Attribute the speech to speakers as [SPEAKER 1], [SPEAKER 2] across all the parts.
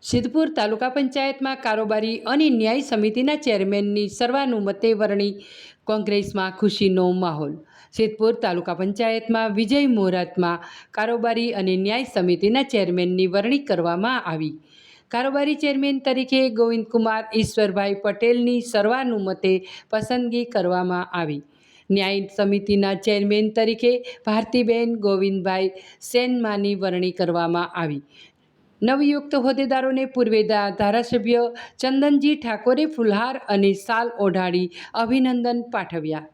[SPEAKER 1] સિદ્ધપુર તાલુકા પંચાયતમાં કારોબારી અને ન્યાય સમિતિના ચેરમેનની સર્વાનુમતે વરણી, કોંગ્રેસમાં ખુશીનો માહોલ। સિદ્ધપુર તાલુકા પંચાયતમાં વિજય મુહૂર્તમાં કારોબારી અને ન્યાય સમિતિના ચેરમેનની વરણી કરવામાં આવી। કારોબારી ચેરમેન તરીકે ગોવિંદકુમાર ઈશ્વરભાઈ પટેલની સર્વાનુમતે પસંદગી કરવામાં આવી। ન્યાય સમિતિના ચેરમેન તરીકે ભારતીબેન ગોવિંદભાઈ સેનમાની વરણી કરવામાં આવી। નવયુક્ત હોદ્દેદારોને પૂર્વે ધારાસભ્ય ચંદનજી ઠાકોરે ફુલહાર અને શાલ ઓઢાડી અભિનંદન પાઠવ્યા।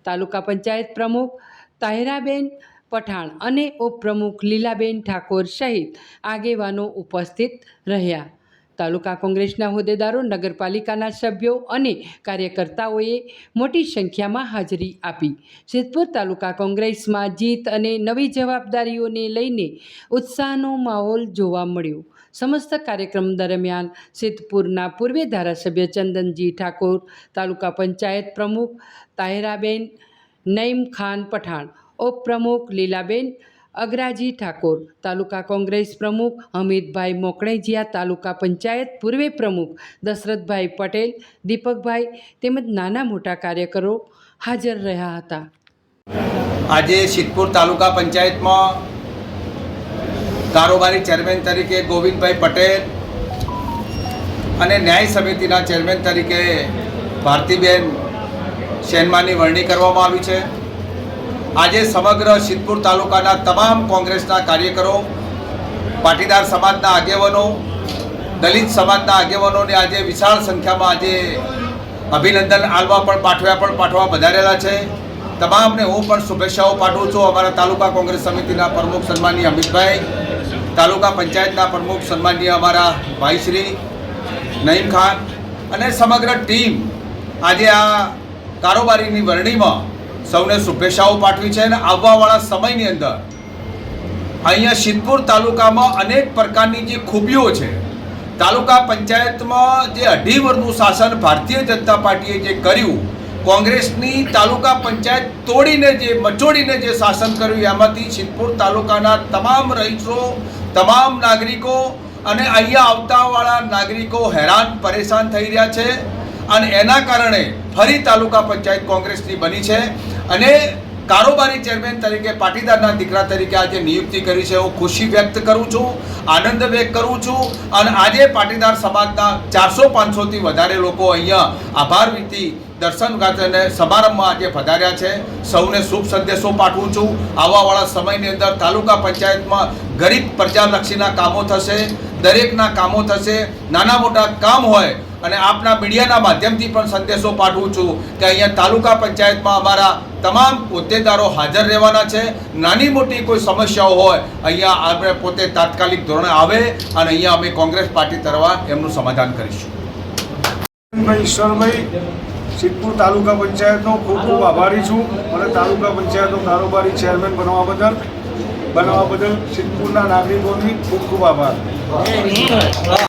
[SPEAKER 1] તાલુકા પંચાયત પ્રમુખ તાહિરાબેન પઠાણ અને ઉપપ્રમુખ લીલાબેન ઠાકોર સહિત આગેવાનો ઉપસ્થિત રહ્યા। તાલુકા કોંગ્રેસના હોદ્દેદારો, નગરપાલિકાના સભ્યો અને કાર્યકર્તાઓએ મોટી સંખ્યામાં હાજરી આપી। સિદ્ધપુર તાલુકા કોંગ્રેસમાં જીત અને નવી જવાબદારીઓને લઈને ઉત્સાહનો માહોલ જોવા મળ્યો। સમસ્ત કાર્યક્રમ દરમિયાન સિદ્ધપુરના પૂર્વે ધારાસભ્ય ચંદનજી ઠાકોર, તાલુકા પંચાયત પ્રમુખ તાહિરાબેન નઈમખાન પઠાણ, ઉપપ્રમુખ લીલાબેન અગરાજી ઠાકોર, તાલુકા કોંગ્રેસ પ્રમુખ હમીદભાઈ મોકણેજીયા, તાલુકા પંચાયત પૂર્વે પ્રમુખ દશરથભાઈ પટેલ, દીપકભાઈ તેમજ નાના મોટા કાર્યકરો હાજર રહ્યા હતા।
[SPEAKER 2] આજે સિદ્ધપુર તાલુકા પંચાયતમાં કારોબારી ચેરમેન તરીકે ગોવિંદભાઈ પટેલ અને ન્યાય સમિતિના ચેરમેન તરીકે ભારતીબેન સેનમાની વરણી કરવામાં આવી છે। આજે સમગ્ર સિદ્ધપુર તાલુકાના તમામ કોંગ્રેસના કાર્યકરો, પાટીદાર સમાજના આગેવાનો, દલિત સમાજના આગેવાનોને આજે વિશાળ સંખ્યામાં આજે અભિનંદન પાઠવા વધારેલા છે। તમામને હું પણ શુભેચ્છાઓ પાઠવું છું। અમારા તાલુકા કોંગ્રેસ સમિતિના પ્રમુખ સન્માનીય અમિતભાઈ, તાલુકા પંચાયતના પ્રમુખ સન્માનીય અમારા ભાઈશ્રી નઈમ ખાન અને સમગ્ર ટીમ આજે આ કારોબારીની વરણીમાં સૌને શુભેચ્છાઓ પાઠવી છે। અને આવવાવાળા સમયની અંદર અહીંયા સિદ્ધપુર તાલુકામાં અનેક પ્રકારની જે ખૂબીઓ છે, તાલુકા પંચાયતમાં જે 2.5 વર્ષનું શાસન ભારતીય જનતા પાર્ટીએ જે કર્યું, કોંગ્રેસની તાલુકા પંચાયત તોડીને જે મચોડીને જે શાસન કર્યું, એમાંથી સિદ્ધપુર તાલુકાના તમામ રહીશો, તમામ નાગરિકો અને અહીંયા આવતાવાળા નાગરિકો હેરાન પરેશાન થઈ રહ્યા છે। અને એના કારણે ફરી તાલુકા પંચાયત કોંગ્રેસની બની છે અને કારોબારી ચેરમેન તરીકે પાટીદારના દીકરા તરીકે આજે નિયુક્તિ કરી છે। હું ખુશી વ્યક્ત કરું છું, આનંદ વ્યક્ત કરું છું। અને આજે પાટીદાર સમાજના 400-500થી વધારે લોકો અહીંયા આભાર વિધિ દર્શન ગાંઠીને સમારંભમાં આજે પધાર્યા છે। સૌને શુભ સંદેશો પાઠવું છું। આવવાવાળા સમયની અંદર તાલુકા પંચાયતમાં ગરીબ પ્રજાલક્ષીના કામો થશે, દરેકના કામો થશે, નાના મોટા કામ હોય। અને આપના મીડિયાના માધ્યમથી પણ સંદેશો પાઠવું છું કે અહીંયા તાલુકા પંચાયતમાં અમારા તમામ હોદ્દેદારો હાજર રહેવાના છે। નાની મોટી કોઈ સમસ્યાઓ હોય અહીંયા આપણે પોતે તાત્કાલિક ધોરણે આવે અને અહીંયા અમે કોંગ્રેસ પાર્ટી તરફ એમનું સમાધાન કરીશું।
[SPEAKER 3] ઈશ્વરભાઈ, સિદ્ધપુર તાલુકા પંચાયતનો ખૂબ ખૂબ આભારી છું। મને તાલુકા પંચાયતનો કારોબારી ચેરમેન બનવા બદલ સિદ્ધપુરના નાગરિકોની ખૂબ ખૂબ આભાર।